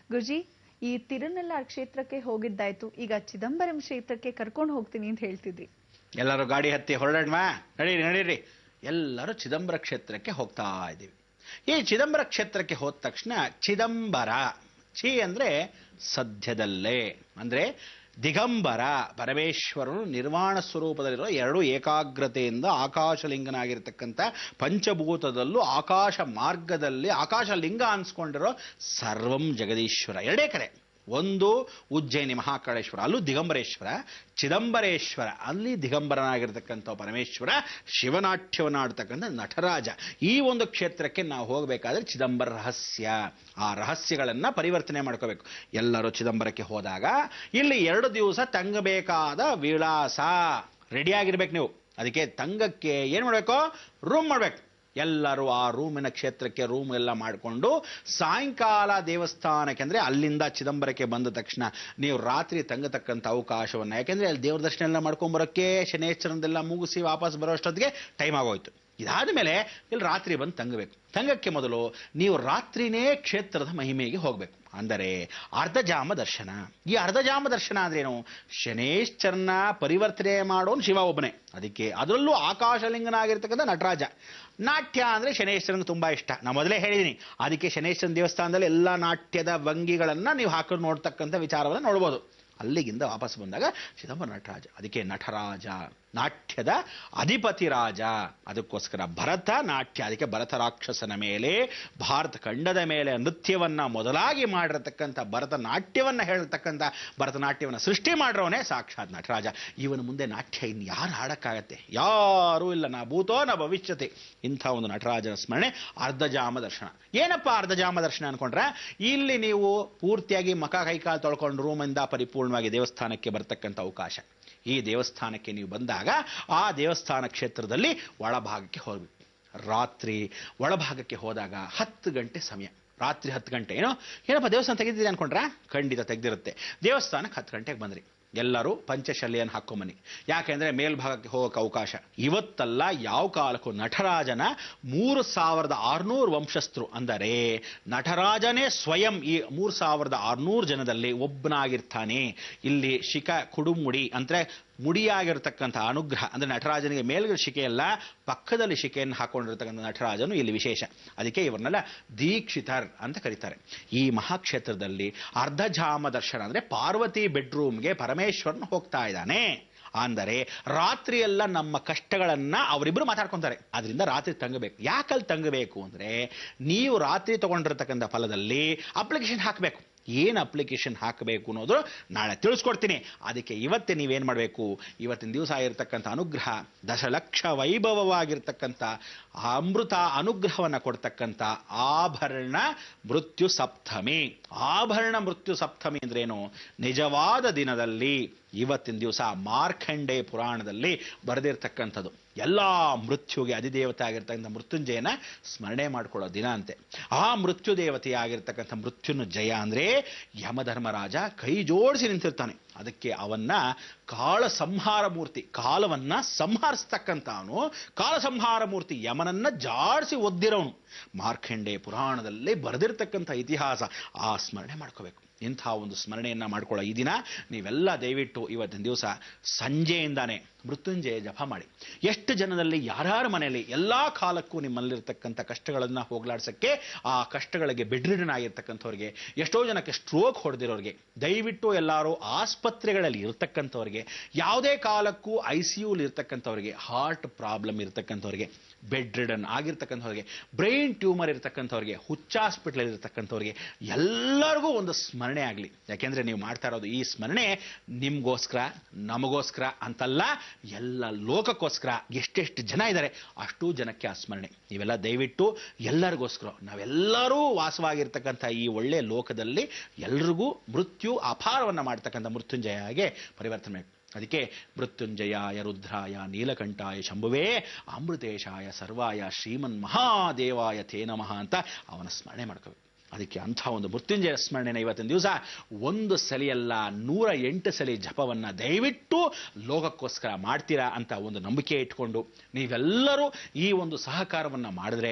ಗುರುಜಿ, ಈ ತಿರುನಲ್ಲಾರ್ ಕ್ಷೇತ್ರಕ್ಕೆ ಹೋಗಿದ್ದಾಯ್ತು, ಈಗ ಚಿದಂಬರಂ ಕ್ಷೇತ್ರಕ್ಕೆ ಕರ್ಕೊಂಡು ಹೋಗ್ತೀನಿ ಅಂತ ಹೇಳ್ತಿದ್ರಿ. ಎಲ್ಲರೂ ಗಾಡಿ ಹತ್ತಿ ಹೊರಡಣ್ವಾ, ನಡೀರಿ. ಎಲ್ಲರೂ ಚಿದಂಬರ ಕ್ಷೇತ್ರಕ್ಕೆ ಹೋಗ್ತಾ ಇದ್ದೀವಿ. ಈ ಚಿದಂಬರ ಕ್ಷೇತ್ರಕ್ಕೆ ಹೋದ ತಕ್ಷಣ ಚಿದಂಬರ, ಚಿ ಅಂದ್ರೆ ಸದ್ಯದಲ್ಲೇ, ಅಂದ್ರೆ ದಿಗಂಬರ, ಪರಮೇಶ್ವರನು ನಿರ್ವಾಣ ಸ್ವರೂಪದಲ್ಲಿರೋ ಎರಡು ಏಕಾಗ್ರತೆಯಿಂದ ಆಕಾಶಲಿಂಗನಾಗಿರ್ತಕ್ಕಂಥ ಪಂಚಭೂತದಲ್ಲೂ ಆಕಾಶ ಮಾರ್ಗದಲ್ಲಿ ಆಕಾಶಲಿಂಗ ಅನ್ಸ್ಕೊಂಡಿರೋ ಸರ್ವಂ ಜಗದೀಶ್ವರ. ಎರಡೇ ಕಡೆ, ಒಂದು ಉಜ್ಜಯಿನಿ ಮಹಾಕಾಳೇಶ್ವರ, ಅಲ್ಲೂ ದಿಗಂಬರೇಶ್ವರ, ಚಿದಂಬರೇಶ್ವರ, ಅಲ್ಲಿ ದಿಗಂಬರನಾಗಿರ್ತಕ್ಕಂಥ ಪರಮೇಶ್ವರ, ಶಿವನಾಟ್ಯವನ್ನಾಡ್ತಕ್ಕಂಥ ನಟರಾಜ. ಈ ಒಂದು ಕ್ಷೇತ್ರಕ್ಕೆ ನಾವು ಹೋಗಬೇಕಾದ್ರೆ ಚಿದಂಬರ ರಹಸ್ಯ, ಆ ರಹಸ್ಯಗಳನ್ನು ಪರಿವರ್ತನೆ ಮಾಡ್ಕೋಬೇಕು. ಎಲ್ಲರೂ ಚಿದಂಬರಕ್ಕೆ ಹೋದಾಗ ಇಲ್ಲಿ 2 ದಿವಸ ತಂಗಬೇಕಾದ ವಿಳಾಸ ರೆಡಿಯಾಗಿರ್ಬೇಕು ನೀವು. ಅದಕ್ಕೆ ತಂಗಕ್ಕೆ ಏನು ಮಾಡಬೇಕು? ರೂಮ್ ಮಾಡಬೇಕು. ಎಲ್ಲರೂ ಆ ರೂಮಿನ ಕ್ಷೇತ್ರಕ್ಕೆ ರೂಮ್ ಎಲ್ಲ ಮಾಡಿಕೊಂಡು ಸಾಯಂಕಾಲ ದೇವಸ್ಥಾನಕ್ಕೆ, ಅಂದರೆ ಅಲ್ಲಿಂದ ಚಿದಂಬರಕ್ಕೆ ಬಂದ ತಕ್ಷಣ ನೀವು ರಾತ್ರಿ ತಂಗತಕ್ಕಂಥ ಅವಕಾಶವನ್ನು, ಯಾಕೆಂದರೆ ಅಲ್ಲಿ ದೇವ್ರ ದರ್ಶನ ಎಲ್ಲ ಮಾಡ್ಕೊಂಬರೋಕ್ಕೆ ಶನೇಶ್ವರನದೆಲ್ಲ ಮುಗಿಸಿ ವಾಪಸ್ ಬರೋ ಅಷ್ಟೊತ್ತಿಗೆ ಟೈಮ್ ಆಗೋಯ್ತು. ಇದಾದ ಮೇಲೆ ಇಲ್ಲಿ ರಾತ್ರಿ ಬಂದು ತಂಗಬೇಕು. ತಂಗಕ್ಕೆ ಮೊದಲು ನೀವು ರಾತ್ರಿನೇ ಕ್ಷೇತ್ರದ ಮಹಿಮೆಗೆ ಹೋಗಬೇಕು. ಅಂದರೆ ಅರ್ಧಜಾಮ ದರ್ಶನ. ಈ ಅರ್ಧಜಾಮ ದರ್ಶನ ಅಂದ್ರೇನು? ಶನೇಶ್ವರನ ಪರಿವರ್ತನೆ ಮಾಡೋನು ಶಿವ ಒಬ್ಬನೇ. ಅದಕ್ಕೆ ಅದರಲ್ಲೂ ಆಕಾಶಲಿಂಗನಾಗಿರ್ತಕ್ಕಂಥ ನಟರಾಜ. ನಾಟ್ಯ ಅಂದರೆ ಶನೇಶ್ವರನಿಗೆ ತುಂಬ ಇಷ್ಟ. ನಾನು ಮೊದಲೇ ಹೇಳಿದ್ದೀನಿ. ಅದಕ್ಕೆ ಶನೇಶ್ವರನ ದೇವಸ್ಥಾನದಲ್ಲಿ ಎಲ್ಲ ನಾಟ್ಯದ ಭಂಗಿಗಳನ್ನು ನೀವು ಹಾಕೊಂಡು ನೋಡ್ತಕ್ಕಂಥ ವಿಚಾರವನ್ನು ನೋಡ್ಬೋದು. ಅಲ್ಲಿಗಿಂದ ವಾಪಸ್ ಬಂದಾಗ ಚಿದಂಬರ ನಟರಾಜ. ಅದಕ್ಕೆ ನಟರಾಜ, ನಾಟ್ಯದ ಅಧಿಪತಿ ರಾಜ. ಅದಕ್ಕೋಸ್ಕರ ಭರತ ನಾಟ್ಯ, ಅದಕ್ಕೆ ಭರತ ರಾಕ್ಷಸನ ಮೇಲೆ, ಭಾರತ ಖಂಡದ ಮೇಲೆ ನೃತ್ಯವನ್ನ ಮೊದಲಾಗಿ ಮಾಡಿರತಕ್ಕಂಥ ಭರತನಾಟ್ಯವನ್ನ ಹೇಳ್ತಕ್ಕಂಥ ಭರತನಾಟ್ಯವನ್ನು ಸೃಷ್ಟಿ ಮಾಡಿರೋನೇ ಸಾಕ್ಷಾತ್ ನಟರಾಜ. ಇವನ ಮುಂದೆ ನಾಟ್ಯ ಇನ್ನು ಯಾರು ಹಾಡಕ್ಕಾಗತ್ತೆ? ಯಾರೂ ಇಲ್ಲ. ನಾ ಭೂತೋ ನ ಭವಿಷ್ಯತೆ. ಇಂಥ ಒಂದು ನಟರಾಜನ ಸ್ಮರಣೆ ಅರ್ಧಜಾಮ ದರ್ಶನ. ಏನಪ್ಪ ಅರ್ಧಜಾಮ ದರ್ಶನ ಅನ್ಕೊಂಡ್ರೆ, ಇಲ್ಲಿ ನೀವು ಪೂರ್ತಿಯಾಗಿ ಮಖ ಕೈಕಾಲು ತೊಳ್ಕೊಂಡು ರೂಮಿಂದ ಪರಿಪೂರ್ಣವಾಗಿ ದೇವಸ್ಥಾನಕ್ಕೆ ಬರ್ತಕ್ಕಂಥ ಅವಕಾಶ. ಈ ದೇವಸ್ಥಾನಕ್ಕೆ ನೀವು ಬಂದಾಗ ಆ ದೇವಸ್ಥಾನ ಕ್ಷೇತ್ರದಲ್ಲಿ ಒಳಭಾಗಕ್ಕೆ ಹೋಗ್ಬೇಕು. ರಾತ್ರಿ ಒಳಭಾಗಕ್ಕೆ ಹೋದಾಗ 10 ಗಂಟೆ ಸಮಯ. ರಾತ್ರಿ 10 ಗಂಟೆ. ಏನಪ್ಪ ದೇವಸ್ಥಾನ ತೆಗೆದಿದೆ ಅನ್ಕೊಂಡ್ರ? ಖಂಡಿತ ತೆಗೆದಿರುತ್ತೆ. ದೇವಸ್ಥಾನಕ್ಕೆ 10 ಗಂಟೆಗೆ ಬಂದ್ರಿ. ಎಲ್ಲರೂ ಪಂಚಶಲ್ಯನ್ನು ಹಾಕೊಂಬನ್ನಿ. ಯಾಕೆಂದ್ರೆ ಮೇಲ್ಭಾಗಕ್ಕೆ ಹೋಗೋಕೆ ಅವಕಾಶ. ಇವತ್ತಲ್ಲ ಯಾವ ಕಾಲಕ್ಕೂ ನಟರಾಜನ 3600 ವಂಶಸ್ಥರು, ಅಂದರೆ ನಟರಾಜನೇ ಸ್ವಯಂ ಈ 3600 ಜನದಲ್ಲಿ ಒಬ್ಬನಾಗಿರ್ತಾನೆ. ಇಲ್ಲಿ ಶಿಖ ಕುಡುಮುಡಿ ಅಂದ್ರೆ ಮುಡಿಯಾಗಿರ್ತಕ್ಕಂಥ ಅನುಗ್ರಹ, ಅಂದ್ರೆ ನಟರಾಜನಿಗೆ ಮೇಲ್ಗಡೆ ಶಿಕೆಯಲ್ಲ, ಪಕ್ಕದಲ್ಲಿ ಶಿಕೆಯನ್ನು ಹಾಕೊಂಡಿರ್ತಕ್ಕಂಥ ನಟರಾಜನು ಇಲ್ಲಿ ವಿಶೇಷ. ಅದಕ್ಕೆ ಇವರನ್ನೆಲ್ಲ ದೀಕ್ಷಿತರ್ ಅಂತ ಕರೀತಾರೆ. ಈ ಮಹಾಕ್ಷೇತ್ರದಲ್ಲಿ ಅರ್ಧಜಾಮ ದರ್ಶನ ಅಂದ್ರೆ ಪಾರ್ವತಿ ಬೆಡ್ರೂಮ್ಗೆ ಪರಮೇಶ್ವರನ್ ಹೋಗ್ತಾ ಇದ್ದಾನೆ. ಅಂದರೆ ರಾತ್ರಿಯೆಲ್ಲ ನಮ್ಮ ಕಷ್ಟಗಳನ್ನ ಅವರಿಬ್ಬರು ಮಾತಾಡ್ಕೊಂತಾರೆ. ಅದರಿಂದ ರಾತ್ರಿ ತಂಗಬೇಕು. ಯಾಕಲ್ಲಿ ತಂಗಬೇಕು ಅಂದ್ರೆ, ನೀವು ರಾತ್ರಿ ತಗೊಂಡಿರ್ತಕ್ಕಂಥ ಫಲದಲ್ಲಿ ಅಪ್ಲಿಕೇಶನ್ ಹಾಕಬೇಕು. ಏನು ಅಪ್ಲಿಕೇಶನ್ ಹಾಕಬೇಕು ಅನ್ನೋದು ನಾಳೆ ತಿಳಿಸ್ಕೊಡ್ತೀನಿ. ಅದಕ್ಕೆ ಇವತ್ತೇ ನೀವೇನು ಮಾಡಬೇಕು? ಇವತ್ತಿನ ದಿವಸ ಆಗಿರ್ತಕ್ಕಂಥ ಅನುಗ್ರಹ, ದಶಲಕ್ಷ ವೈಭವವಾಗಿರ್ತಕ್ಕಂಥ ಅಮೃತ ಅನುಗ್ರಹವನ್ನು ಕೊಡ್ತಕ್ಕಂಥ ಆಭರಣ ಮೃತ್ಯು ಸಪ್ತಮಿ. ಆಭರಣ ಮೃತ್ಯು ಸಪ್ತಮಿ ಅಂದ್ರೇನು? ನಿಜವಾದ ದಿನದಲ್ಲಿ ಇವತ್ತಿನ ದಿವಸ ಮಾರ್ಕಂಡೇಯ ಪುರಾಣದಲ್ಲಿ ಬರೆದಿರ್ತಕ್ಕಂಥದ್ದು. ಎಲ್ಲ ಮೃತ್ಯುಗೆ ಅಧಿದೇವತೆ ಆಗಿರ್ತಕ್ಕಂಥ ಮೃತ್ಯುಂಜಯನ ಸ್ಮರಣೆ ಮಾಡಿಕೊಳ್ಳೋ ದಿನ ಅಂತೆ. ಆ ಮೃತ್ಯು ದೇವತೆ ಆಗಿರ್ತಕ್ಕಂಥ ಮೃತ್ಯುನ ಜಯ ಅಂದ್ರೆ ಯಮಧರ್ಮರಾಜ ಕೈ ಜೋಡಿಸಿ ನಿಂತಿರ್ತಾನೆ. ಅದಕ್ಕೆ ಅವನ್ನ ಕಾಳ ಸಂಹಾರ ಮೂರ್ತಿ, ಕಾಲವನ್ನ ಸಂಹರಿಸ್ತಕ್ಕಂಥವನು ಕಾಲ ಸಂಹಾರ ಮೂರ್ತಿ, ಯಮನನ್ನ ಜಾಡಿಸಿ ಒದ್ದಿರೋನು. ಮಾರ್ಕಂಡೇಯ ಪುರಾಣದಲ್ಲಿ ಬರೆದಿರ್ತಕ್ಕಂಥ ಇತಿಹಾಸ. ಆ ಸ್ಮರಣೆ ಮಾಡ್ಕೋಬೇಕು. ಇಂಥ ಒಂದು ಸ್ಮರಣೆಯನ್ನ ಮಾಡ್ಕೊಳ್ಳೋ ಈ ದಿನ ನೀವೆಲ್ಲ ದಯವಿಟ್ಟು ಇವತ್ತಿನ ದಿವಸ ಸಂಜೆಯಿಂದಾನೆ ಮೃತ್ಯುಂಜಯ ಜಪ ಮಾಡಿ. ಎಷ್ಟು ಜನದಲ್ಲಿ ಯಾರ್ಯಾರ ಮನೆಯಲ್ಲಿ ಎಲ್ಲಾ ಕಾಲಕ್ಕೂ ನಿಮ್ಮಲ್ಲಿರ್ತಕ್ಕಂಥ ಕಷ್ಟಗಳನ್ನ ಹೋಗ್ಲಾಡ್ಸಕ್ಕೆ, ಆ ಕಷ್ಟಗಳಿಗೆ ಬೆಡ್ರಿಡನ್ ಆಗಿರ್ತಕ್ಕಂಥವ್ರಿಗೆ, ಎಷ್ಟೋ ಜನಕ್ಕೆ ಸ್ಟ್ರೋಕ್ ಹೊಡೆದಿರೋರಿಗೆ, ದಯವಿಟ್ಟು ಎಲ್ಲರೂ ಆಸ್ಪತ್ರೆಗಳಲ್ಲಿ ಇರ್ತಕ್ಕಂಥವ್ರಿಗೆ, ಯಾವುದೇ ಕಾಲಕ್ಕೂ ICUಲಿ ಇರ್ತಕ್ಕಂಥವ್ರಿಗೆ, ಹಾರ್ಟ್ ಪ್ರಾಬ್ಲಮ್ ಇರ್ತಕ್ಕಂಥವ್ರಿಗೆ, ಬೆಡ್ ರಿಡನ್ ಆಗಿರ್ತಕ್ಕಂಥವ್ರಿಗೆ, ಬ್ರೈನ್ ಟ್ಯೂಮರ್ ಇರ್ತಕ್ಕಂಥವ್ರಿಗೆ, ಹುಚ್ಚ ಹಾಸ್ಪಿಟಲ್ ಇರ್ತಕ್ಕಂಥವ್ರಿಗೆ ಎಲ್ಲರಿಗೂ ಒಂದು ಸ್ಮರಣೆ ಆಗಲಿ. ಯಾಕೆಂದ್ರೆ ನೀವು ಮಾಡ್ತಾ ಇರೋದು ಈ ಸ್ಮರಣೆ ನಿಮ್ಗೋಸ್ಕರ, ನಮಗೋಸ್ಕರ ಅಂತಲ್ಲ, ಎಲ್ಲ ಲೋಕಕ್ಕೋಸ್ಕರ. ಎಷ್ಟೆಷ್ಟು ಜನ ಇದ್ದಾರೆ ಅಷ್ಟೂ ಜನಕ್ಕೆ ಆ ಸ್ಮರಣೆ. ನೀವೆಲ್ಲ ದಯವಿಟ್ಟು ಎಲ್ಲರಿಗೋಸ್ಕರ, ನಾವೆಲ್ಲರೂ ವಾಸವಾಗಿರ್ತಕ್ಕಂಥ ಈ ಒಳ್ಳೆಯ ಲೋಕದಲ್ಲಿ ಎಲ್ರಿಗೂ ಮೃತ್ಯು ಅಪಾರವನ್ನು ಮಾಡ್ತಕ್ಕಂಥ ಮೃತ್ಯುಂಜಯಗೆ ಪರಿವರ್ತನೆ. ಅದಕ್ಕೆ ಮೃತ್ಯುಂಜಯಾಯ ರುದ್ರಾಯ ನೀಲಕಂಠಾಯ ಶಂಭುವೇ ಅಮೃತೇಶಾಯ ಸರ್ವಾಯ ಶ್ರೀಮನ್ ಮಹಾದೇವಾಯ ತೇ ನಮಃ ಅಂತ ಅವನ ಸ್ಮರಣೆ ಮಾಡ್ಕೋಬೇಕು. ಅದಕ್ಕೆ ಅಂಥ ಒಂದು ಮೃತ್ಯುಂಜಯ ಸ್ಮರಣೆನ ಇವತ್ತಿನ ದಿವಸ 1 ಸಲಿಯಲ್ಲ 108 ಸಲಿ ಜಪವನ್ನು ದಯವಿಟ್ಟು ಲೋಕಕ್ಕೋಸ್ಕರ ಮಾಡ್ತೀರಾ ಅಂತ ಒಂದು ನಂಬಿಕೆ ಇಟ್ಕೊಂಡು ನೀವೆಲ್ಲರೂ ಈ ಒಂದು ಸಹಕಾರವನ್ನು ಮಾಡಿದ್ರೆ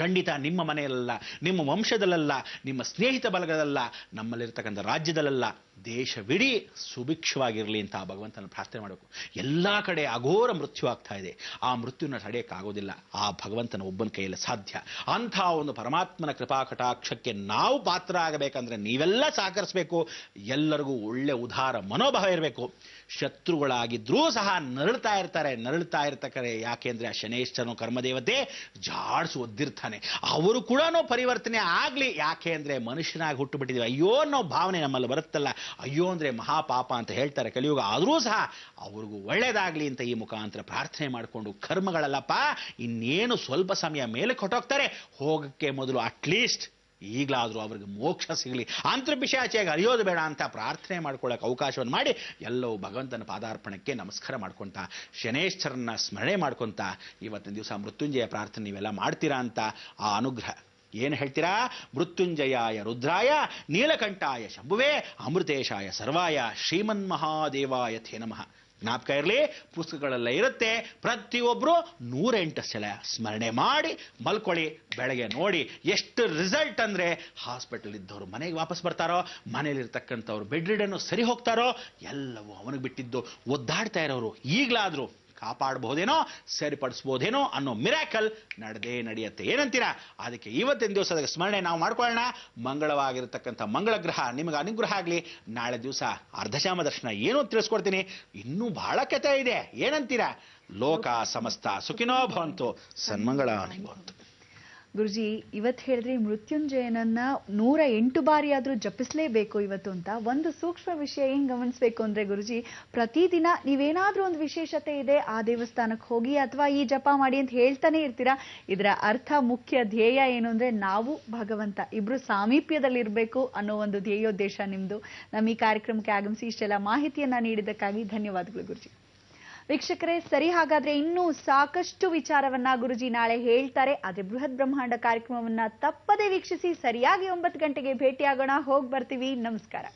ಖಂಡಿತ ನಿಮ್ಮ ಮನೆಯಲ್ಲ, ನಿಮ್ಮ ವಂಶದಲ್ಲ, ನಿಮ್ಮ ಸ್ನೇಹಿತ ಬಲಗದಲ್ಲ, ನಮ್ಮಲ್ಲಿರ್ತಕ್ಕಂಥ ರಾಜ್ಯದಲ್ಲ, ದೇಶವಿಡೀ ಸುಭಿಕ್ಷವಾಗಿರಲಿ ಅಂತ ಭಗವಂತನ ಪ್ರಾರ್ಥನೆ ಮಾಡಬೇಕು. ಎಲ್ಲ ಕಡೆ ಅಘೋರ ಮೃತ್ಯು ಆಗ್ತಾ ಇದೆ. ಆ ಮೃತ್ಯುನ ತಡೆಯೋಕ್ಕಾಗೋದಿಲ್ಲ, ಆ ಭಗವಂತನ ಒಬ್ಬನ ಕೈಯಲ್ಲಿ ಸಾಧ್ಯ. ಅಂಥ ಒಂದು ಪರಮಾತ್ಮನ ಕೃಪಾ ಕಟಾಕ್ಷಕ್ಕೆ ನಾವು ಪಾತ್ರ ಆಗಬೇಕಂದ್ರೆ ನೀವೆಲ್ಲ ಸಹಕರಿಸಬೇಕು. ಎಲ್ಲರಿಗೂ ಒಳ್ಳೆ ಉದಾರ ಮನೋಭಾವ ಇರಬೇಕು. ಶತ್ರುಗಳಾಗಿದ್ರೂ ಸಹ ನರಳ್ತಾ ಇರ್ತಾರೆ. ಯಾಕೆಂದ್ರೆ ಆ ಶನೇಶ್ವರನು ಕರ್ಮದೇವತೆ ಜಾಡ್ಸು ಒದ್ದಿರ್ತಾನೆ. ಅವರು ಕೂಡ ಪರಿವರ್ತನೆ ಆಗ್ಲಿ, ಯಾಕೆ ಅಂದ್ರೆ ಮನುಷ್ಯನಾಗಿ ಹುಟ್ಟು ಬಿಟ್ಟಿದ್ದೀವಿ, ಅಯ್ಯೋ ಅನ್ನೋ ಭಾವನೆ ನಮ್ಮಲ್ಲಿ ಬರುತ್ತಲ್ಲ, ಅಯ್ಯೋ ಅಂದ್ರೆ ಮಹಾಪಾಪ ಅಂತ ಹೇಳ್ತಾರೆ ಕಲಿಯುಗ. ಆದರೂ ಸಹ ಅವ್ರಿಗೂ ಒಳ್ಳೇದಾಗ್ಲಿ ಅಂತ ಈ ಮುಖಾಂತರ ಪ್ರಾರ್ಥನೆ ಮಾಡಿಕೊಂಡು, ಕರ್ಮಗಳಲ್ಲಪ್ಪ ಇನ್ನೇನು ಸ್ವಲ್ಪ ಸಮಯ ಮೇಲೆ ಕೊಟ್ಟೋಗ್ತಾರೆ, ಹೋಗಕ್ಕೆ ಮೊದಲು ಅಟ್ಲೀಸ್ಟ್ ಈಗಲಾದರೂ ಅವ್ರಿಗೆ ಮೋಕ್ಷ ಸಿಗಲಿ, ಅಂತರ್ಪಿಶಾಚಿಯಾಗಿ ಅರಿಯೋದು ಬೇಡ ಅಂತ ಪ್ರಾರ್ಥನೆ ಮಾಡ್ಕೊಳ್ಳೋಕೆ ಅವಕಾಶವನ್ನು ಮಾಡಿ, ಎಲ್ಲವೂ ಭಗವಂತನ ಪಾದಾರ್ಪಣಕ್ಕೆ ನಮಸ್ಕಾರ ಮಾಡ್ಕೊತ, ಶನೇಶ್ವರನ ಸ್ಮರಣೆ ಮಾಡ್ಕೊತ ಇವತ್ತಿನ ದಿವಸ ಮೃತ್ಯುಂಜಯ ಪ್ರಾರ್ಥನೆ ನೀವೆಲ್ಲ ಮಾಡ್ತೀರಾ ಅಂತ ಆ ಅನುಗ್ರಹ ಏನು ಹೇಳ್ತೀರಾ? ಮೃತ್ಯುಂಜಯಾಯ ರುದ್ರಾಯ ನೀಲಕಂಠಾಯ ಶಂಭುವೇ ಅಮೃತೇಶಾಯ ಸರ್ವಾಯ ಶ್ರೀಮನ್ಮಹಾದೇವಾಯ ಥೇ ನಮಃ. ಜ್ಞಾಪಕ ಇರಲಿ, ಪುಸ್ತಕಗಳೆಲ್ಲ ಇರುತ್ತೆ. ಪ್ರತಿಯೊಬ್ಬರು 108 ಸಲ ಸ್ಮರಣೆ ಮಾಡಿ ಮಲ್ಕೊಳ್ಳಿ. ಬೆಳಗ್ಗೆ ನೋಡಿ ಎಷ್ಟು ರಿಸಲ್ಟ್ ಅಂದರೆ, ಹಾಸ್ಪಿಟಲ್ ಇದ್ದವರು ಮನೆಗೆ ವಾಪಸ್ ಬರ್ತಾರೋ, ಮನೇಲಿರ್ತಕ್ಕಂಥವ್ರು ಬೆಡ್ ರಿಡನ್ನು ಸರಿ ಹೋಗ್ತಾರೋ, ಎಲ್ಲವೂ ಅವನಿಗೆ ಬಿಟ್ಟಿದ್ದು. ಒದ್ದಾಡ್ತಾ ಇರೋರು ಈಗಲಾದರೂ ಕಾಪಾಡಬಹುದೇನೋ, ಸರಿಪಡಿಸ್ಬೋದೇನೋ ಅನ್ನೋ ಮಿರಾಕಲ್ ನಡೆಯುತ್ತೆ. ಏನಂತೀರಾ? ಅದಕ್ಕೆ ಇವತ್ತಿನ ದಿವಸದ ಸ್ಮರಣೆ ನಾವು ಮಾಡ್ಕೊಳ್ಳೋಣ. ಮಂಗಳವಾಗಿರತಕ್ಕಂಥ ಮಂಗಳ ಗ್ರಹ ನಿಮಗೆ ಅನುಗ್ರಹ ಆಗಲಿ. ನಾಳೆ ದಿವಸ ಅರ್ಧಶಾಮ ದರ್ಶನ ಏನು ತಿಳಿಸ್ಕೊಡ್ತೀನಿ. ಇನ್ನೂ ಬಹಳ ಕಥೆ ಇದೆ. ಏನಂತೀರಾ? ಲೋಕ ಸಮಸ್ತ ಸುಖಿನೋ ಭವಂತು, ಸನ್ಮಂಗಳಾನಿ ಭವಂತು. ಗುರುಜಿ, ಇವತ್ತು ಹೇಳಿದ್ರಿ ಮೃತ್ಯುಂಜಯನನ್ನ 108 ಬಾರಿ ಆದ್ರೂ ಜಪಿಸಲೇಬೇಕು ಇವತ್ತು ಅಂತ. ಒಂದು ಸೂಕ್ಷ್ಮ ವಿಷಯ ಏನ್ ಗಮನಿಸಬೇಕು ಅಂದ್ರೆ ಗುರುಜಿ, ಪ್ರತಿದಿನ ನೀವೇನಾದ್ರೂ ಒಂದು ವಿಶೇಷತೆ ಇದೆ ಆ ದೇವಸ್ಥಾನಕ್ಕೆ ಹೋಗಿ ಅಥವಾ ಈ ಜಪ ಮಾಡಿ ಅಂತ ಹೇಳ್ತಾನೆ ಇರ್ತೀರಾ. ಇದರ ಅರ್ಥ, ಮುಖ್ಯ ಧ್ಯೇಯ ಏನು ಅಂದ್ರೆ ನಾವು ಭಗವಂತ ಇಬ್ರು ಸಾಮೀಪ್ಯದಲ್ಲಿರ್ಬೇಕು ಅನ್ನೋ ಒಂದು ಧ್ಯೇಯೋದ್ದೇಶ ನಿಮ್ದು. ನಮ್ಮ ಈ ಕಾರ್ಯಕ್ರಮಕ್ಕೆ ಆಗಮಿಸಿ ಇಷ್ಟೆಲ್ಲ ಮಾಹಿತಿಯನ್ನ ನೀಡಿದ್ದಕ್ಕಾಗಿ ಧನ್ಯವಾದಗಳು ಗುರುಜಿ. ವೀಕ್ಷಕರೇ, ಸರಿ, ಹಾಗಾದ್ರೆ ಇನ್ನೂ ಸಾಕಷ್ಟು ವಿಚಾರವನ್ನ ಗುರುಜಿ ನಾಳೆ ಹೇಳ್ತಾರೆ. ಆದ್ರೆ ಬೃಹತ್ ಬ್ರಹ್ಮಾಂಡ ಕಾರ್ಯಕ್ರಮವನ್ನ ತಪ್ಪದೆ ವೀಕ್ಷಿಸಿ. ಸರಿಯಾಗಿ 9 ಗಂಟೆಗೆ ಭೇಟಿಯಾಗೋಣ. ಹೋಗಿ ಬರ್ತೀವಿ. ನಮಸ್ಕಾರ.